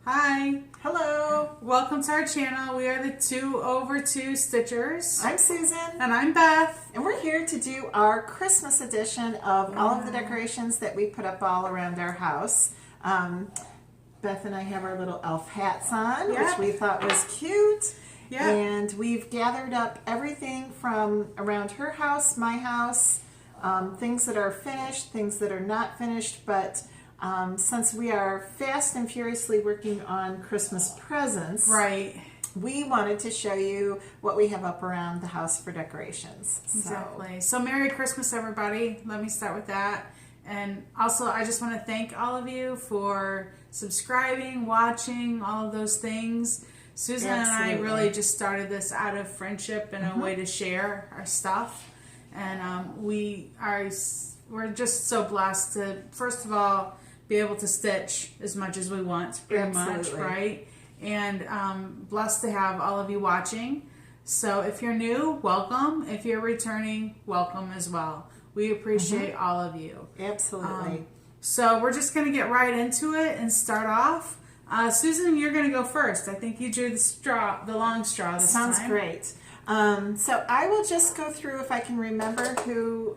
Hi, Hello, welcome to our channel. We are the 2over2 Stitchers. I'm Susan, And I'm Beth. and we're here to do our Christmas edition of all of the decorations that we put up all around our house. Beth and I have our little elf hats on, which we thought was cute. Yeah. And we've gathered up everything from around her house, my house, things that are finished, things that are not finished, but since we are fast and furiously working on Christmas presents, Right. we wanted to show you what we have up around the house for decorations. Exactly. So Merry Christmas, everybody. Let me start with that. And also, I just want to thank all of you for subscribing, watching, all of those things. Susan and I really just started this out of friendship and a way to share our stuff. And we're just so blessed to, first of all, be able to stitch as much as we want, pretty much, right? And blessed to have all of you watching. So if you're new, welcome. If you're returning, welcome as well. We appreciate all of you. Absolutely. So we're just going to get right into it and start off. Susan, you're going to go first. I think you drew the long straw this time. Sounds great. So I will just go through, if I can remember who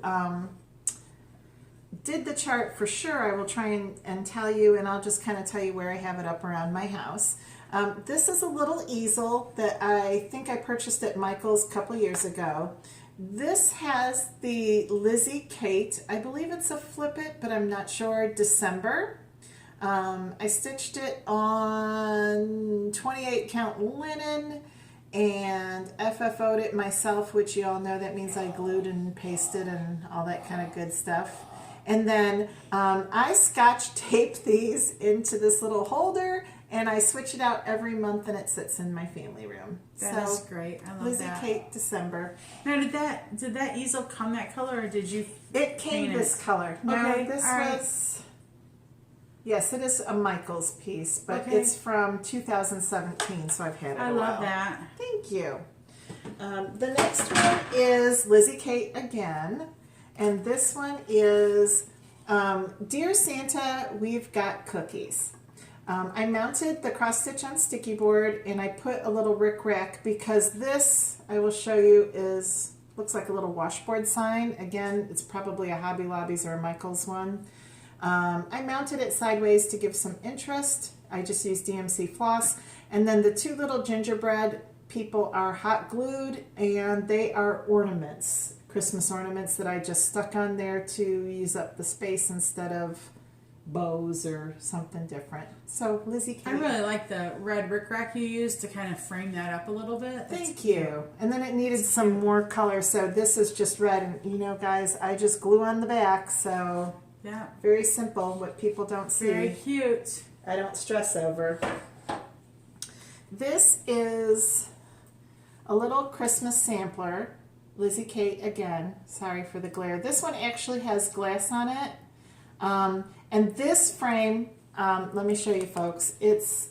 did the chart for sure. I will try and tell you, and I'll just kind of tell you where I have it up around my house. This is a little easel that I think I purchased at Michael's a couple years ago. This has the Lizzie Kate, I believe it's a flip it, but I'm not sure, December. I stitched it on 28 count linen and FFO'd it myself, which you all know that means I glued and pasted and all that kind of good stuff. And then I scotch taped these into this little holder, and I switch it out every month, and it sits in my family room. That is great. I love Lizzie that. Kate, December. Now, did that easel come that color, or did you? It came this color. No, Okay, this right. was. Yes, it is a Michael's piece, but Okay. it's from 2017, so I've had it. I a love while. that. Thank you. The next one is Lizzie Kate again. And this one is Dear Santa, We've Got Cookies. I mounted the cross stitch on sticky board, and I put a little rickrack because this, I will show you, looks like a little washboard sign. Again, it's probably a Hobby Lobby's or a Michael's one. I mounted it sideways to give some interest. I just used DMC floss. And then the two little gingerbread people are hot glued, and they are ornaments. Christmas ornaments that I just stuck on there to use up the space instead of bows or something different. So Lizzie Kate. I really like the red rickrack you used to kind of frame that up a little bit. Thank you. And then it needed some more color, so this is just red. And you know, guys, I just glue on the back, so Yeah. very simple. What people don't see, Very cute. I don't stress over. This is a little Christmas sampler. Lizzie Kate again. Sorry for the glare. This one actually has glass on it. And this frame, let me show you folks, it's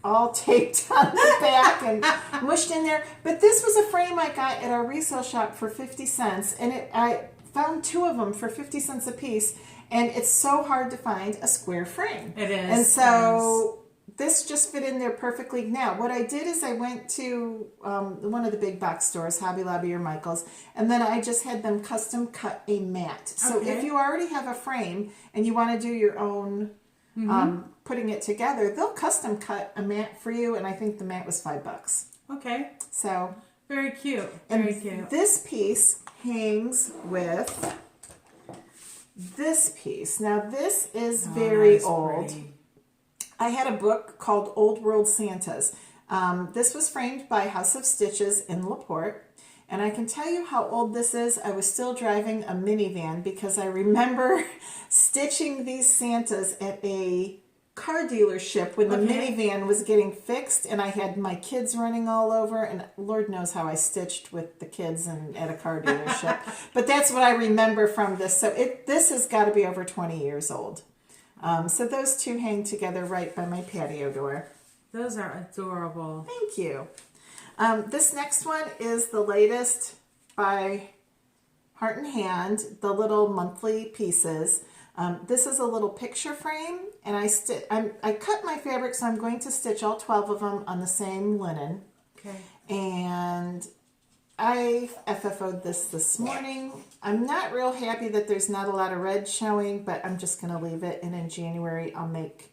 all taped on the back and mushed in there. But this was a frame I got at our resale shop for 50 cents. And I found two of them for 50 cents a piece. And it's so hard to find a square frame. It is. And so this just fit in there perfectly. Now, what I did is I went to one of the big box stores, Hobby Lobby or Michael's, and then I just had them custom cut a mat. So if you already have a frame and you want to do your own putting it together, they'll custom cut a mat for you, and I think the mat was $5. Okay. So Very cute. and Very cute. this piece hangs with this piece. Now this is very that's old. pretty. I had a book called Old World Santas. This was framed by House of Stitches in LaPorte. And I can tell you how old this is. I was still driving a minivan because I remember stitching these Santas at a car dealership when the minivan was getting fixed, and I had my kids running all over, and Lord knows how I stitched with the kids and at a car dealership. But that's what I remember from this. So this has got to be over 20 years old. So those two hang together right by my patio door. Those are adorable. Thank you. This next one is the latest by Heart and Hand, the little monthly pieces. This is a little picture frame, and I cut my fabric, so I'm going to stitch all 12 of them on the same linen. Okay. And I FFO'd this morning. I'm not real happy that there's not a lot of red showing, but I'm just going to leave it, and in January I'll make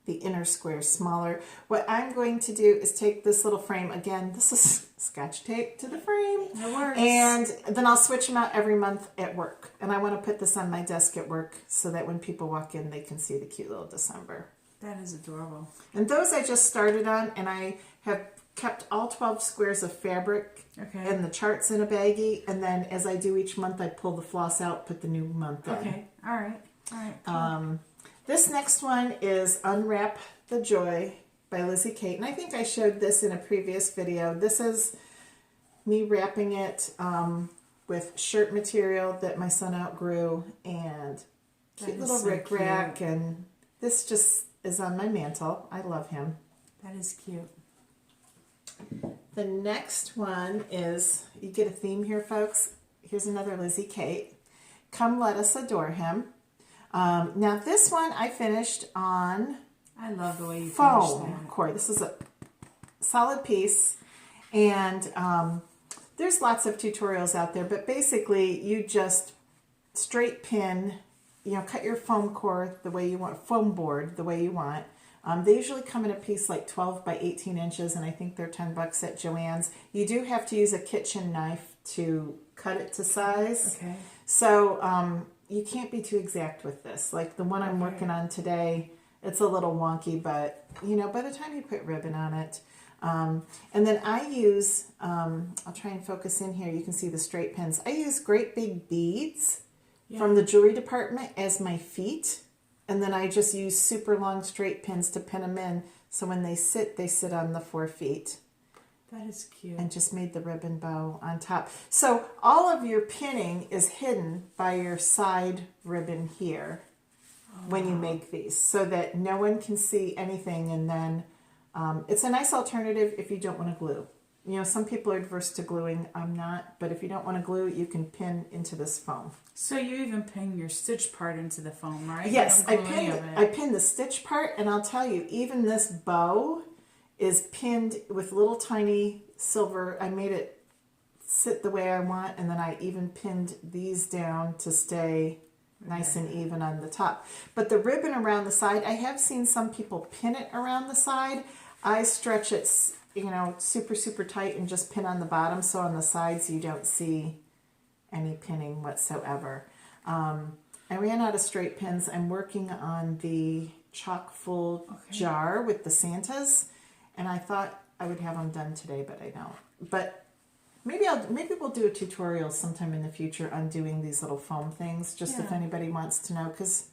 the inner square smaller. What I'm going to do is take this little frame, again, this is Scotch tape to the frame, It works. and then I'll switch them out every month at work. And I want to put this on my desk at work so that when people walk in, they can see the cute little December. That is adorable. And those I just started on, and I have kept all 12 squares of fabric and the charts in a baggie, and then as I do each month, I pull the floss out, put the new month in. Okay, all right, cool. This next one is Unwrap the Joy by Lizzie Kate, and I think I showed this in a previous video. This is me wrapping it with shirt material that my son outgrew, and cute little so rickrack, cute. and this just is on my mantle. I love him. That is cute. The next one is, you get a theme here, folks. Here's another Lizzie Kate. Come Let Us Adore Him. Now this one I finished on I love the way you finished foam that. cord. This is a solid piece, and there's lots of tutorials out there, but basically you just straight pin, cut your foam core the way you want, foam board the way you want. They usually come in a piece like 12 by 18 inches, and I think they're $10 at Joann's. You do have to use a kitchen knife to cut it to size. Okay. So you can't be too exact with this. Like the one I'm working on today, it's a little wonky, but by the time you put ribbon on it. And then I use, I'll try and focus in here. You can see the straight pins. I use great big beads from the jewelry department as my feet. And then I just use super long straight pins to pin them in. So when they sit on the 4 feet. That is cute. And just made the ribbon bow on top. So all of your pinning is hidden by your side ribbon here when you make these, so that no one can see anything. And then it's a nice alternative if you don't want to glue. Some people are adverse to gluing. I'm not. But if you don't want to glue, you can pin into this foam. So you even pin your stitch part into the foam, right? Yes, I pinned the stitch part, and I'll tell you, even this bow is pinned with little tiny silver. I made it sit the way I want, and then I even pinned these down to stay nice and even on the top. But the ribbon around the side, I have seen some people pin it around the side. I stretch it, super, super tight and just pin on the bottom, so on the sides you don't see any pinning whatsoever. I ran out of straight pins. I'm working on the chock full jar with the Santas, and I thought I would have them done today, but I don't. But maybe we'll do a tutorial sometime in the future on doing these little foam things, just if anybody wants to know, because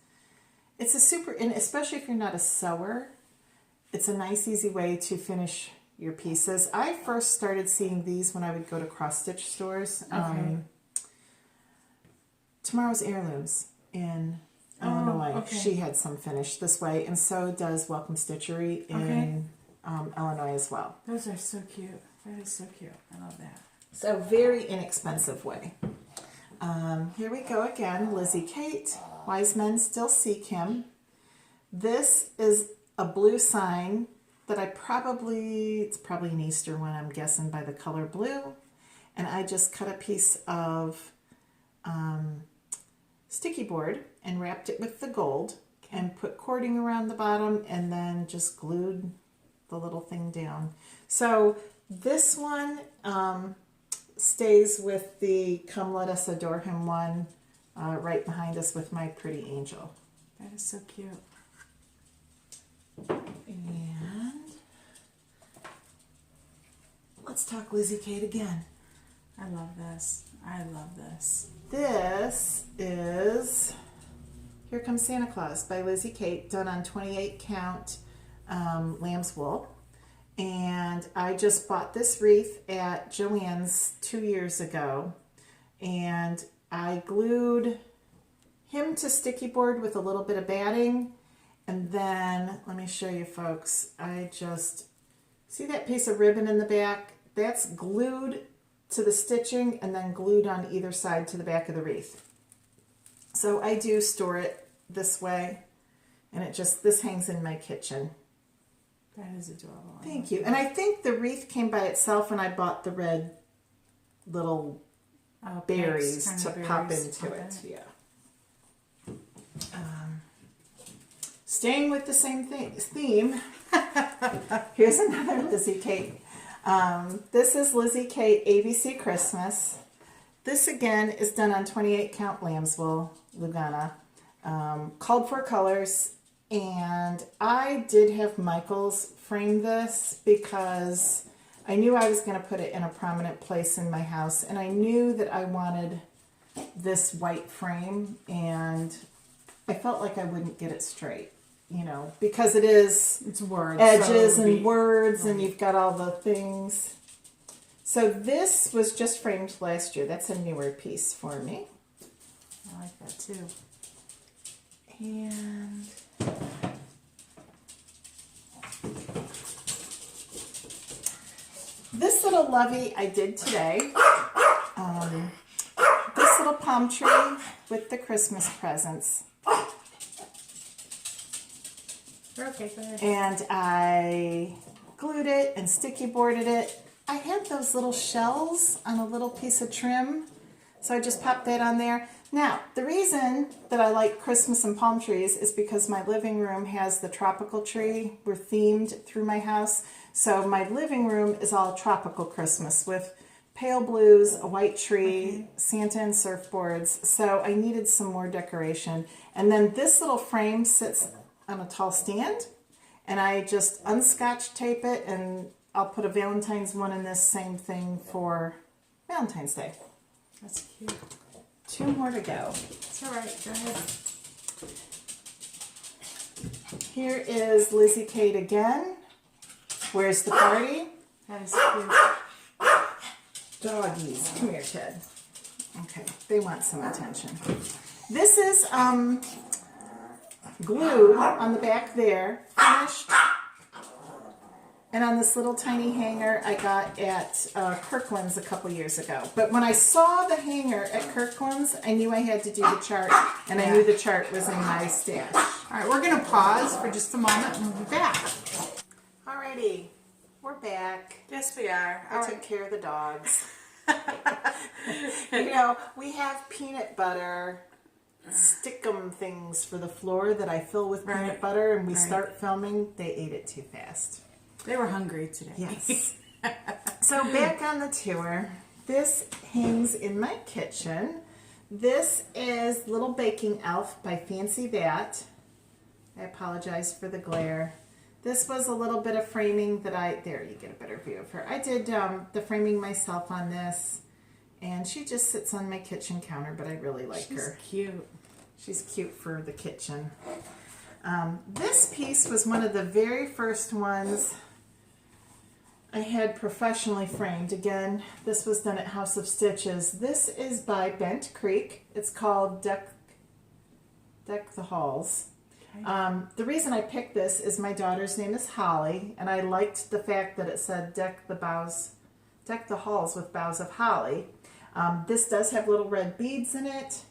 it's a super, and especially if you're not a sewer, it's a nice, easy way to finish your pieces. I first started seeing these when I would go to cross-stitch stores. Tomorrow's Heirlooms in Illinois. She had some finished this way, and so does Welcome Stitchery in Illinois as well. Those are so cute. That is so cute. I love that. So very inexpensive way. Here we go again. Lizzie Kate. Wise men still seek him. This is a blue sign that it's probably an Easter one, I'm guessing, by the color blue. And I just cut a piece of sticky board and wrapped it with the gold and put cording around the bottom, and then just glued the little thing down. So this one stays with the Come Let Us Adore Him one right behind us with my pretty angel. That is so cute. And let's talk Lizzie Kate again. I love this. I love this. This is Here Comes Santa Claus by Lizzie Kate, done on 28 count lamb's wool. And I just bought this wreath at Joann's 2 years ago, and I glued him to sticky board with a little bit of batting, and then let me show you folks. I just see that piece of ribbon in the back. That's glued to the stitching and then glued on either side to the back of the wreath. So I do store it this way. And this hangs in my kitchen. That is adorable. Thank you. And I think the wreath came by itself and I bought the red little berries to pop into it. Yeah. Staying with the same theme, here's another Lizzie Kate. This is Lizzie Kate ABC Christmas. This again is done on 28 count lamb's wool, Lugana, called for colors. And I did have Michaels frame this because I knew I was going to put it in a prominent place in my house. And I knew that I wanted this white frame. And I felt like I wouldn't get it straight, you know, because it's words, edges and words, and you've got all the things. So this was just framed last year. That's a newer piece for me. I like that too. And this little lovey I did today. This little palm tree with the Christmas presents. Okay, go ahead. And I glued it and sticky boarded it. I had those little shells on a little piece of trim, so I just popped that on there. Now, the reason that I like Christmas and palm trees is because my living room has the tropical tree. We're themed through my house. So my living room is all tropical Christmas with pale blues, a white tree, Santa and surfboards. So I needed some more decoration. And then this little frame sits on a tall stand, and I just unscotch tape it, and I'll put a Valentine's one in this, same thing for Valentine's Day. That's cute. 2 more to go. It's all right. Go ahead. Here is Lizzie Kate again. Where's the party? That is cute. Doggies. Come here, Ted. Okay, they want some attention. This is glue on the back there, finished. And on this little tiny hanger I got at Kirkland's a couple years ago. But when I saw the hanger at Kirkland's, I knew I had to do the chart, and I knew the chart was in my stash. All right, we're going to pause for just a moment and we'll be back. Alrighty, we're back. Yes, we are. I took care of the dogs. You know, we have peanut butter stick-em things for the floor that I fill with peanut butter, and we start filming. They ate it too fast. They were hungry today. Yes. So back on the tour. This hangs in my kitchen. This is Little Baking Elf by Fancy That. I apologize for the glare. This was a little bit of framing that there you get a better view of her. I did the framing myself on this, and she just sits on my kitchen counter, but I really like her. She's cute. She's cute for the kitchen. This piece was one of the very first ones I had professionally framed. Again, this was done at House of Stitches. This is by Bent Creek. It's called Deck the Halls. Okay. The reason I picked this is my daughter's name is Holly, and I liked the fact that it said deck the halls with boughs of holly. This does have little red beads in it,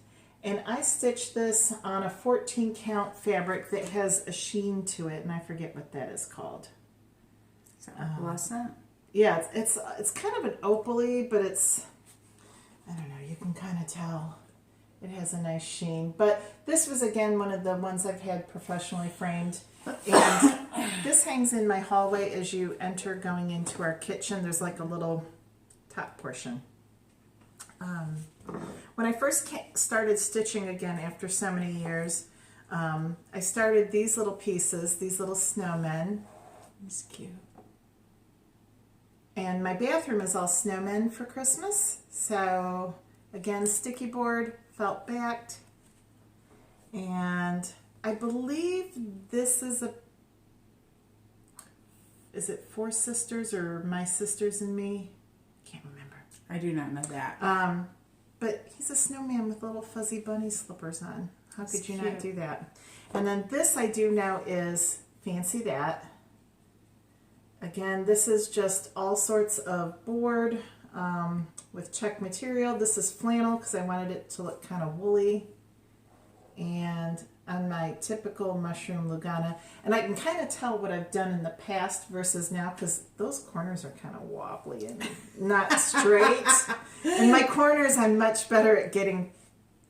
and I stitched this on a 14 count fabric that has a sheen to it, and I forget what that is called. Fluorescent? Yeah, it's kind of an opaly, but it's, I don't know, you can kind of tell. It has a nice sheen. But this was, again, one of the ones I've had professionally framed. And this hangs in my hallway as you enter going into our kitchen. There's like a little top portion. When I first started stitching again after so many years, I started these little pieces, these little snowmen. It's cute. And my bathroom is all snowmen for Christmas. So, again, sticky board, felt backed. And I believe this is is it Four Sisters or My Sisters and Me? Can't remember. I do not know that. But he's a snowman with little fuzzy bunny slippers on. How could you cute. not do that? And then this I do know is Fancy That. Again, this is just all sorts of board with check material. This is flannel because I wanted it to look kind of woolly. And on my typical mushroom Lugana. And I can kind of tell what I've done in the past versus now because those corners are kind of wobbly and not straight. And my corners, I'm much better at getting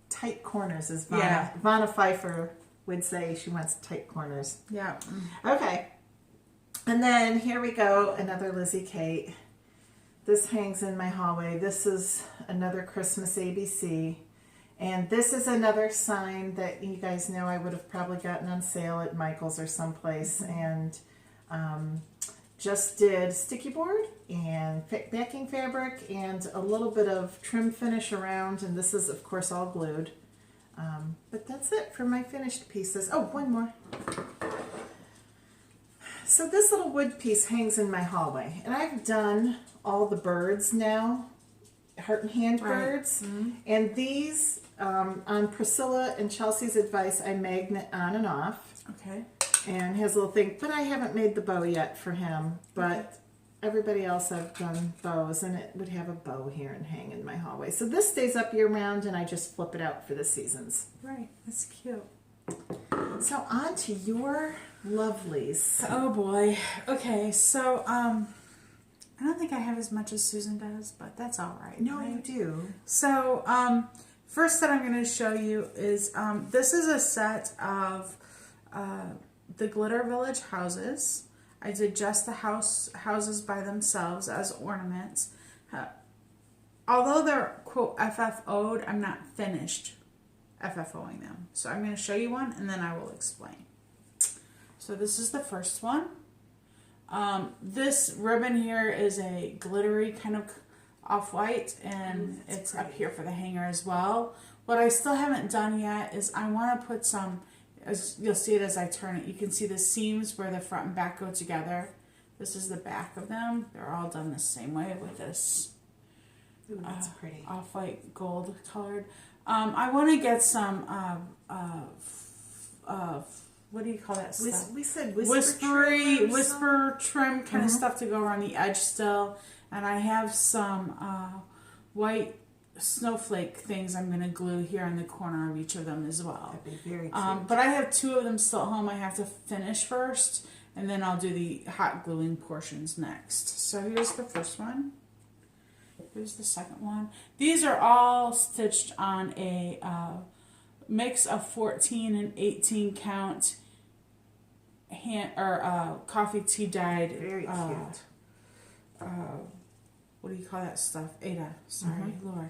tight corners, as Vanna Pfeiffer would say. She wants tight corners. Yeah. Okay. And then here we go, another Lizzie Kate. This hangs in my hallway. This is another Christmas ABC. And this is another sign that you guys know I would have probably gotten on sale at Michael's or someplace. And just did sticky board and backing fabric and a little bit of trim finish around. And this is, of course, all glued. But that's it for my finished pieces. Oh, one more. So this little wood piece hangs in my hallway. And I've done all the birds now, heart and hand birds. Mm-hmm. And these, on Priscilla and Chelsea's advice, I magnet on and off. Okay. And has a little thing, but I haven't made the bow yet for him. But everybody else I've done bows, and it would have a bow here and hang in my hallway. So this stays up year round, and I just flip it out for the seasons. Right, that's cute. So on to your lovelies. Oh boy. Okay, so I don't think I have as much as Susan does, but that's all right. No, right? you do. So first that I'm going to show you is this is a set of the Glitter Village houses. I did just the houses by themselves as ornaments. Although they're, quote, FFO'd, I'm not finished FFOing them. So I'm going to show you one and then I will explain. So this is the first one. This ribbon here is a glittery kind of off-white, and it's pretty up here for the hanger as well. What I still haven't done yet is I want to put some, as you'll see it as I turn it, you can see the seams where the front and back go together. This is the back of them. They're all done the same way with this. Ooh, that's pretty. Off-white gold colored. I want to get some what do you call that stuff? We said whisper trim kind of stuff to go around the edge still. And I have some white snowflake things I'm going to glue here in the corner of each of them as well. That'd be very cute. But I have two of them still at home I have to finish first. And then I'll do the hot gluing portions next. So here's the first one. Here's the second one. These are all stitched on a mix of 14 and 18 count coffee tea dyed. Very cute. What do you call that stuff? Ada. Sorry, Lord.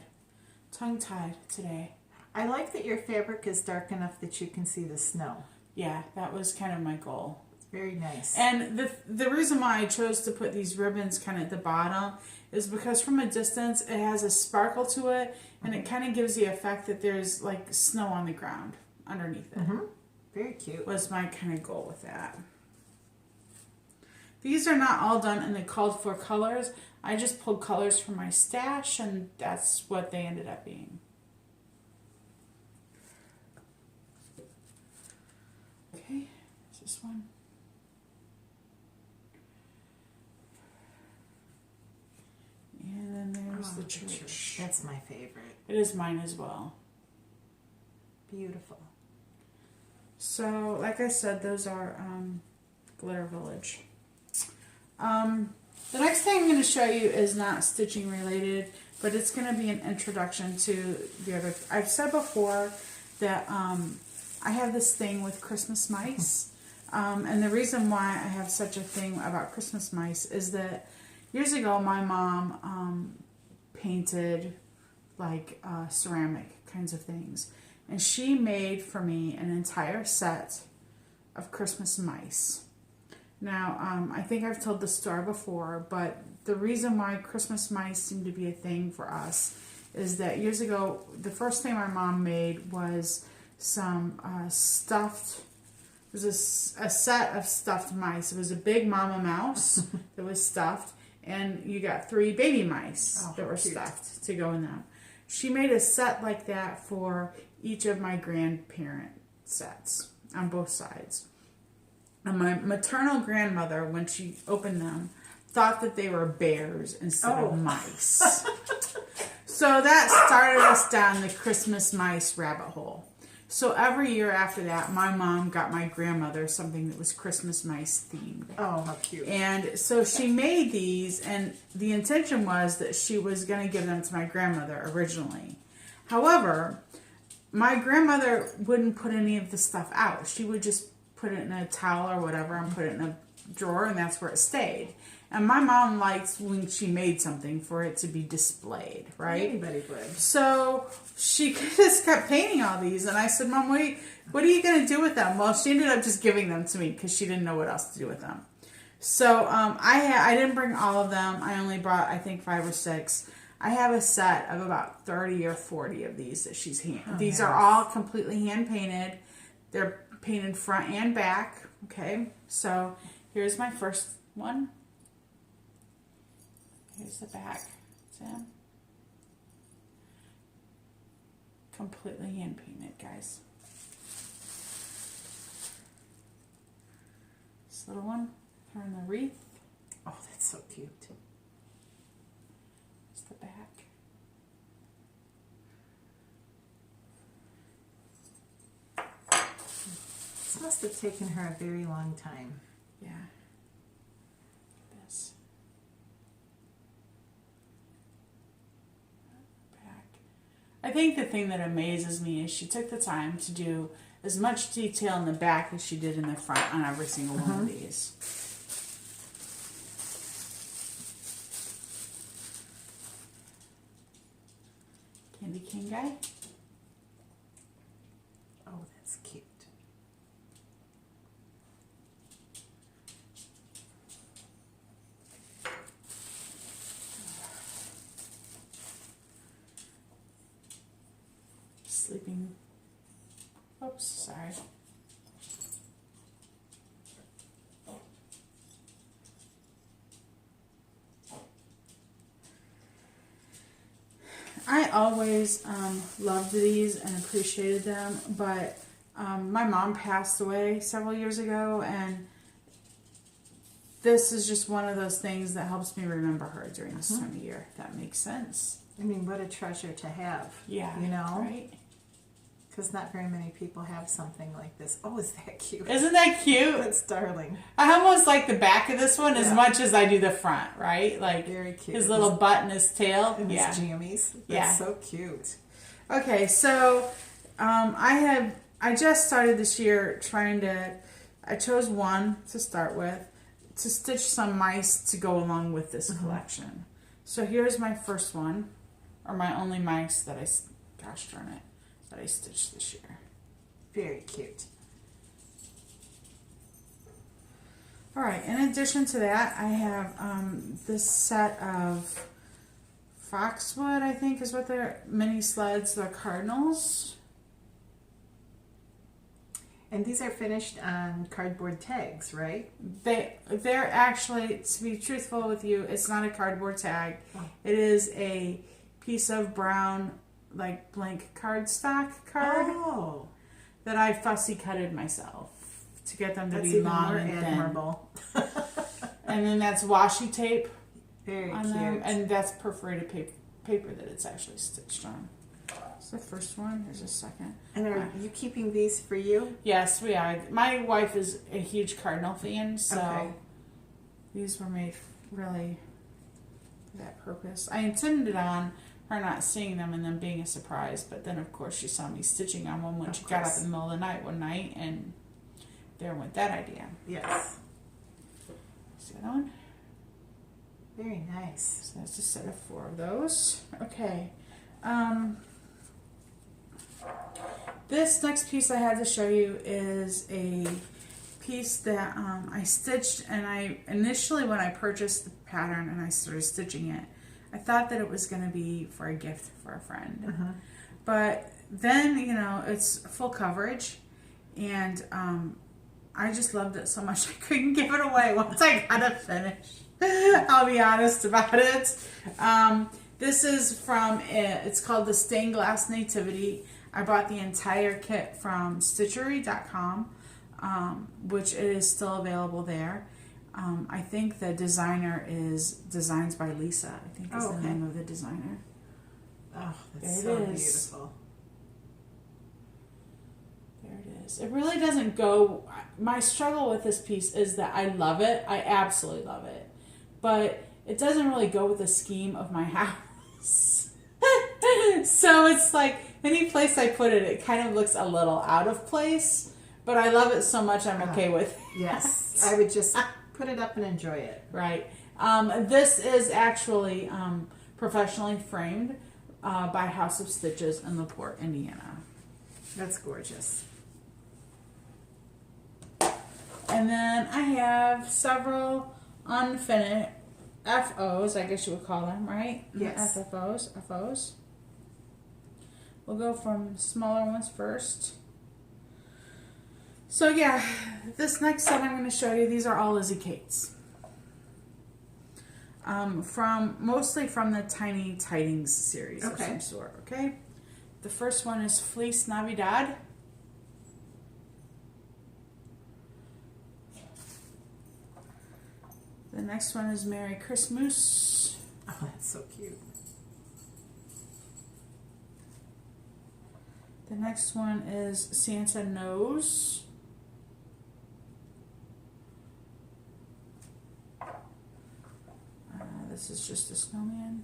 Tongue tied today. I like that your fabric is dark enough that you can see the snow. Yeah, that was kind of my goal. Very nice. And the reason why I chose to put these ribbons kind of at the bottom is because from a distance it has a sparkle to it, and it kind of gives the effect that there's like snow on the ground underneath it. Very cute. Was my kind of goal with that. These are not all done in the called for colors. I just pulled colors from my stash, and that's what they ended up being. Okay, is this one? And then there's the church. That's my favorite. It is mine as well. Beautiful. So, like I said, those are Glitter Village. The next thing I'm going to show you is not stitching related, but it's going to be an introduction to the other. I've said before that I have this thing with Christmas mice, and the reason why I have such a thing about Christmas mice is that years ago my mom painted like ceramic kinds of things, and she made for me an entire set of Christmas mice. Now, I think I've told the story before, but the reason why Christmas mice seem to be a thing for us is that years ago, the first thing my mom made was some stuffed, it was a set of stuffed mice. It was a big mama mouse that was stuffed, and you got 3 baby mice that were stuffed to go in them. She made a set like that for each of my grandparent sets on both sides. And my maternal grandmother, when she opened them, thought that they were bears instead of mice. So that started us down the Christmas mice rabbit hole. So every year after that, my mom got my grandmother something that was Christmas mice themed. Oh, how cute. And so she made these, and the intention was that she was going to give them to my grandmother originally. However, my grandmother wouldn't put any of the stuff out. She would just put it in a towel or whatever and put it in a drawer, and that's where it stayed. And my mom liked when she made something for it to be displayed, right? Anybody would. So she just kept painting all these, and I said, Mom, what are you going to do with them? Well, she ended up just giving them to me because she didn't know what else to do with them. So I didn't bring all of them. I only brought, I think, 5 or 6. I have a set of about 30 or 40 of these that she's These are all completely hand painted. They're painted front and back. Okay, so here's my first one. Here's the back. See? Completely hand painted, guys. This little one, her in the wreath. Oh, that's so cute. It's the back. This must have taken her a very long time. Yeah. This. Back. I think the thing that amazes me is she took the time to do as much detail in the back as she did in the front on every single one of these. Candy cane guy. Oh, that's cute. Sleeping. Oops, sorry. I always loved these and appreciated them, but my mom passed away several years ago, and this is just one of those things that helps me remember her during this time of year. If that makes sense. I mean, what a treasure to have. Yeah. You know? Right? Because not very many people have something like this. Oh, is that cute? Isn't that cute? That's darling. I almost like the back of this one as much as I do the front, right? Like very cute. His little butt and his tail. And his jammies. That's so cute. Okay, so I just started this year I chose one to start with to stitch some mice to go along with this collection. So here's my first one, or my only mice that gosh darn it, that I stitched this year. Very cute. All right, in addition to that, I have this set of Foxwood, I think is what they're, mini sleds, they're cardinals. And these are finished on cardboard tags, right? They're actually, to be truthful with you, it's not a cardboard tag. Oh. It is a piece of brown, like blank cardstock card that I fussy cutted myself to get them to be long and thin. Admirable. And then that's washi tape. Very on cute. them, and that's perforated paper that it's actually stitched on. That's the first one. Here's a second. And are you keeping these for you? Yes, we are. My wife is a huge cardinal fan, so these were made really for that purpose. I intended on her not seeing them and them being a surprise, but then of course she saw me stitching on one when she got up in the middle of the night one night, and there went that idea. Yes. See that one? Very nice. So that's a set of 4 of those. Okay. This next piece I had to show you is a piece that I stitched, and I initially, when I purchased the pattern and I started stitching it, I thought that it was going to be for a gift for a friend. But then, you know, it's full coverage, and I just loved it so much I couldn't give it away once I got it finished. I'll be honest about it. This is from, it's called the Stained Glass Nativity. I bought the entire kit from Stitchery.com, which is still available there. I think the designer is Designs by Lisa, I think is the name of the designer. Oh, that's so beautiful. is. It really doesn't go. My struggle with this piece is that I love it. I absolutely love it. But it doesn't really go with the scheme of my house. So it's like any place I put it, it kind of looks a little out of place. But I love it so much I'm okay with it. Yes. I would just put it up and enjoy it. Right. This is actually professionally framed by House of Stitches in LaPorte, Indiana. That's gorgeous. And then I have several unfinished FOs, I guess you would call them, right? Yes. FOs. We'll go from smaller ones first. So yeah, this next set I'm going to show you, these are all Lizzie Kates. Mostly from the Tiny Tidings series of some sort, okay? The first one is Feliz Navidad. The next one is Merry Christmas. Oh, that's so cute. The next one is Santa Knows. This is just a snowman.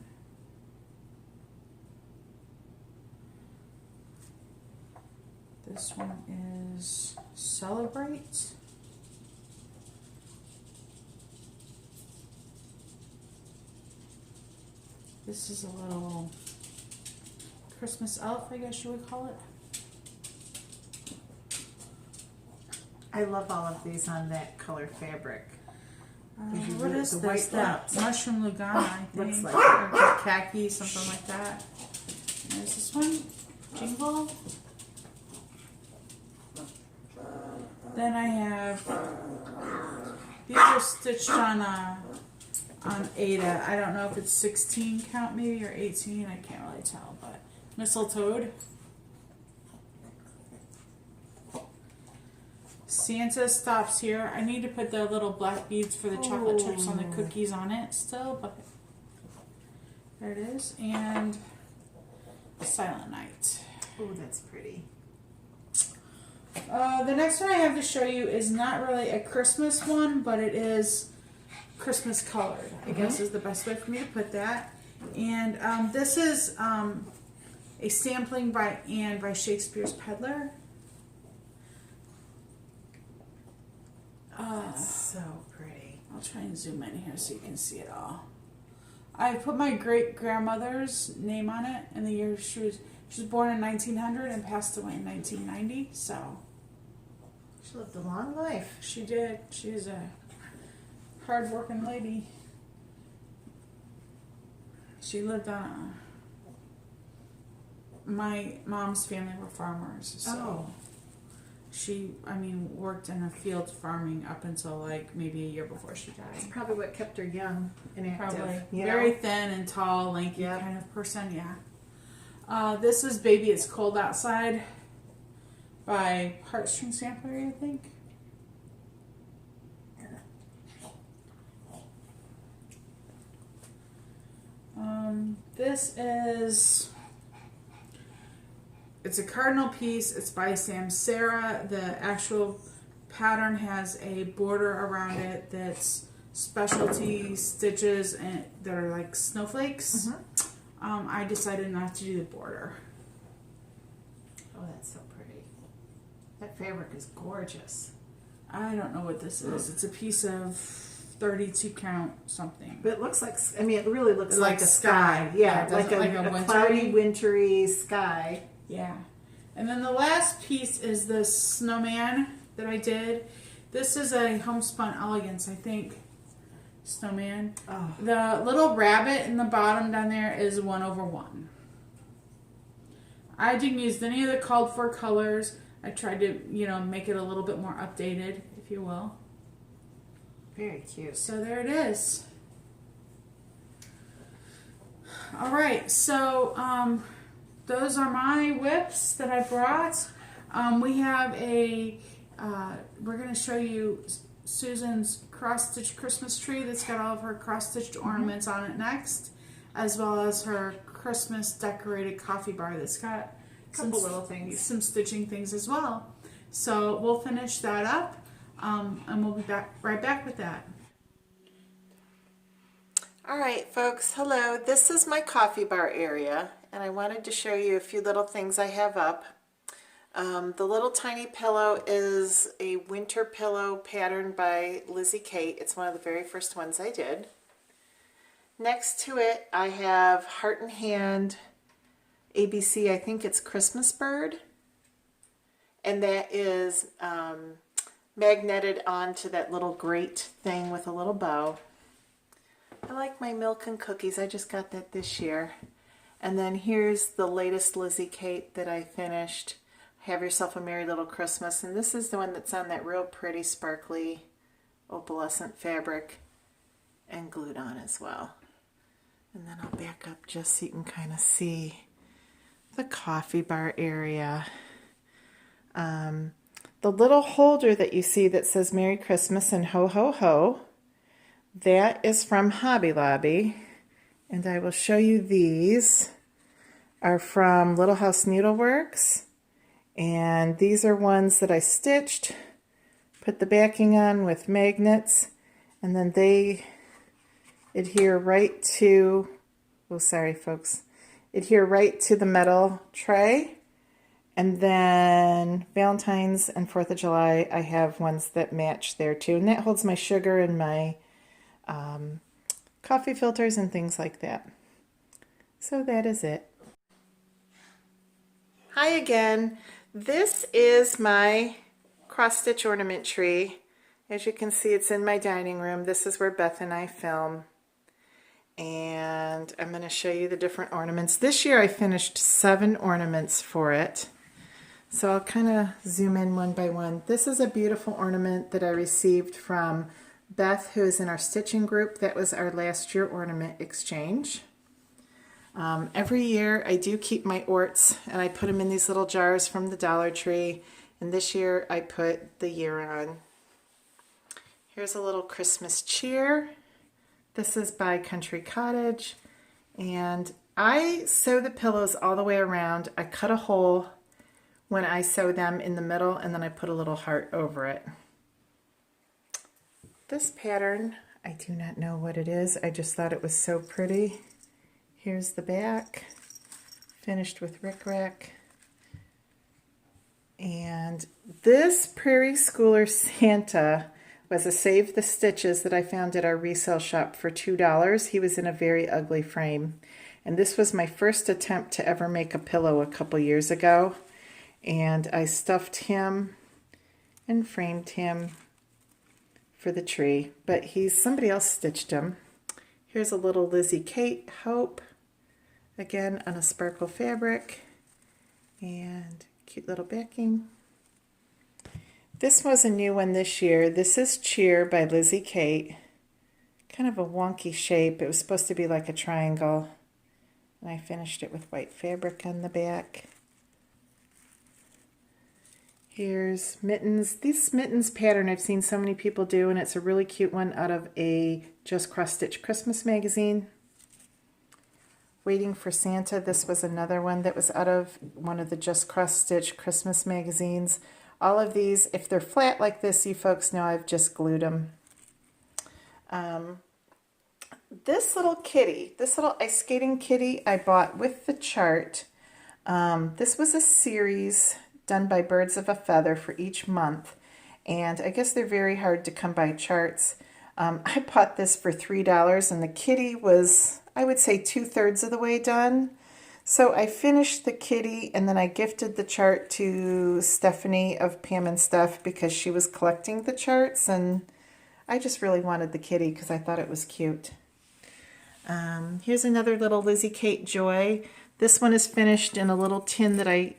This one is Celebrate. This is a little Christmas elf, I guess you would call it. I love all of these on that color fabric. What is the this? white That lumps. mushroom Lugana, I think. Looks like Or khaki, something like that. There's this one, Jingle. Then I have, these are stitched on Ada. I don't know if it's 16 count maybe or 18. I can't really tell, but Mistletoe. Santa stops here. I need to put the little black beads for the chocolate chips on the cookies on it still, but there it is. And Silent Night. Oh, that's pretty. The next one I have to show you is not really a Christmas one, but it is Christmas colored, I guess is the best way for me to put that. And this is a sampling by Anne by Shakespeare's Peddler. That's so pretty. I'll try and zoom in here so you can see it all. I put my great grandmother's name on it and the year she was born in 1900 and passed away in 1990. So She lived a long life. she did. She's a hard-working lady. She lived on. My mom's family were farmers, so. She, worked in a field farming up until like maybe a year before she died. That's probably what kept her young and active. Probably. You Very know? thin and tall, lanky kind of person, yeah. This is Baby It's Cold Outside by Heartstring Samplery, I think. This is... It's a cardinal piece. It's by Sam Sarah. The actual pattern has a border around it that's specialty stitches and that are like snowflakes. I decided not to do the border. Oh, that's so pretty. That fabric is gorgeous. I don't know what this is. It's a piece of 32 count something. But it looks like, it really looks like a sky. sky. Yeah, Yeah, like a cloudy, wintry sky. Yeah. And then the last piece is this snowman that I did. This is a homespun elegance, I think. Snowman. Oh. The little rabbit in the bottom down there is 1/1. I didn't use any of the called for colors. I tried to, make it a little bit more updated, if you will. Very cute. So there it is. All right, so those are my whips that I brought. We have we're going to show you Susan's cross-stitch Christmas tree that's got all of her cross-stitched ornaments on it next, as well as her Christmas decorated coffee bar that's got Couple little things. some stitching things as well. So we'll finish that up, and we'll be right back with that. All right, folks, hello. This is my coffee bar area, and I wanted to show you a few little things I have up. The little tiny pillow is a winter pillow patterned by Lizzie Kate. It's one of the very first ones I did. Next to it, I have Heart and Hand ABC, I think it's Christmas Bird. And that is magneted onto that little grate thing with a little bow. I like my milk and cookies. I just got that this year. And then here's the latest Lizzie Kate that I finished. Have Yourself a Merry Little Christmas. And this is the one that's on that real pretty sparkly opalescent fabric and glued on as well. And then I'll back up just so you can kind of see the coffee bar area. The little holder that you see that says Merry Christmas and Ho Ho Ho, that is from Hobby Lobby. And I will show you these are from Little House Needleworks. And these are ones that I stitched, put the backing on with magnets, and then they adhere right to, oh sorry folks, adhere right to the metal tray. And then Valentine's and 4th of July, I have ones that match there too. And that holds my sugar and my coffee filters and things like that. So that is it. Hi again. This is my cross-stitch ornament tree. As you can see, it's in my dining room. This is where Beth and I film. And I'm going to show you the different ornaments. This year I finished 7 ornaments for it. So I'll kind of zoom in one by one. This is a beautiful ornament that I received from Beth, who is in our stitching group. That was our last year ornament exchange. Every year I do keep my orts and I put them in these little jars from the Dollar Tree. And this year I put the year on. Here's a little Christmas cheer. This is by Country Cottage. And I sew the pillows all the way around. I cut a hole when I sew them in the middle, and then I put a little heart over it. This pattern, I do not know what it is. I just thought it was so pretty. Here's the back, finished with rickrack. And this Prairie Schooler Santa was a Save the Stitches that I found at our resale shop for $2. He was in a very ugly frame. And this was my first attempt to ever make a pillow a couple years ago. And I stuffed him and framed him for the tree. But somebody else stitched him. Here's a little Lizzie Kate Hope. Again, on a sparkle fabric. And cute little backing. This was a new one this year. This is Cheer by Lizzie Kate. Kind of a wonky shape. It was supposed to be like a triangle. And I finished it with white fabric on the back. Here's mittens. This mittens pattern I've seen so many people do, and it's a really cute one out of a Just Cross Stitch Christmas magazine. Waiting for Santa. This was another one that was out of one of the Just Cross Stitch Christmas magazines. All of these, if they're flat like this, you folks know I've just glued them. This little kitty, this little ice skating kitty I bought with the chart. This was a series done by Birds of a Feather for each month. And I guess they're very hard to come by charts. I bought this for $3 and the kitty was, I would say, 2/3 of the way done. So I finished the kitty and then I gifted the chart to Stephanie of Pam and Steph because she was collecting the charts and I just really wanted the kitty because I thought it was cute. Here's another little Lizzie Kate Joy. This one is finished in a little tin that I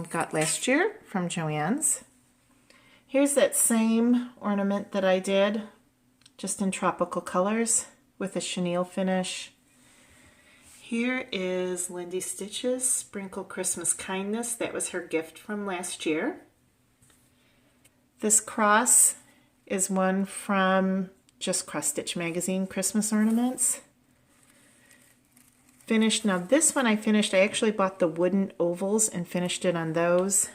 got last year from Joann's. Here's that same ornament that I did, just in tropical colors with a chenille finish. Here is Lindy Stitch's Sprinkle Christmas Kindness. That was her gift from last year. This cross is one from Just Cross Stitch Magazine, Christmas ornaments. Finished. Now this one I actually bought the wooden ovals and finished it on those.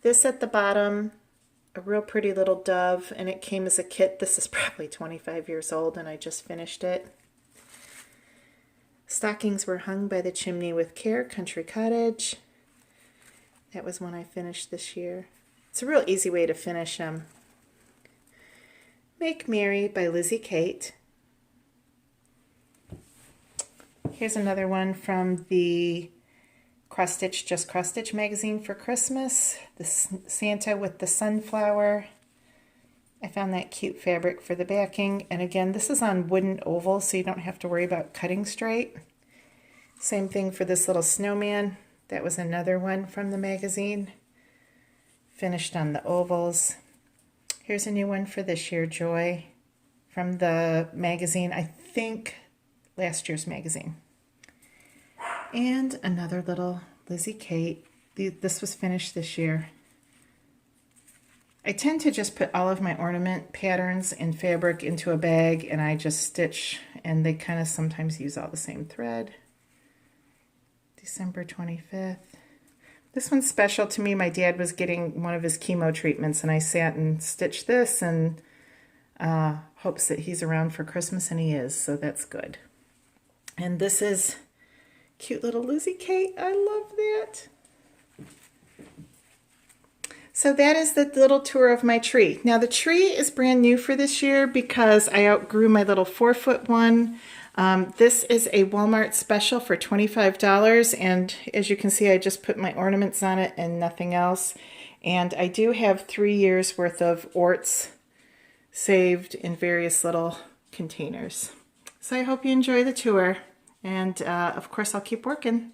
This at the bottom, a real pretty little dove, and it came as a kit. This is probably 25 years old, and I just finished it. Stockings were hung by the chimney with care, Country Cottage. That was one I finished this year. It's a real easy way to finish them. Make Merry by Lizzie Kate. Here's another one from the Cross Stitch, Just Cross Stitch magazine for Christmas. The Santa with the sunflower. I found that cute fabric for the backing. And again, this is on wooden oval, so you don't have to worry about cutting straight. Same thing for this little snowman. That was another one from the magazine. Finished on the ovals. Here's a new one for this year, Joy, from the magazine, I think last year's magazine. And another little Lizzie Kate. This was finished this year. I tend to just put all of my ornament patterns and fabric into a bag and I just stitch, and they kind of sometimes use all the same thread. December 25th. This one's special to me. My dad was getting one of his chemo treatments and I sat and stitched this and hopes that he's around for Christmas, and he is, so that's good. And this is cute little Lizzie Kate. I love that. So that is the little tour of my tree. Now the tree is brand new for this year because I outgrew my little 4-foot one. This is a Walmart special for $25, and as you can see, I just put my ornaments on it and nothing else. And I do have 3 years worth of orts saved in various little containers. So I hope you enjoy the tour, and of course I'll keep working.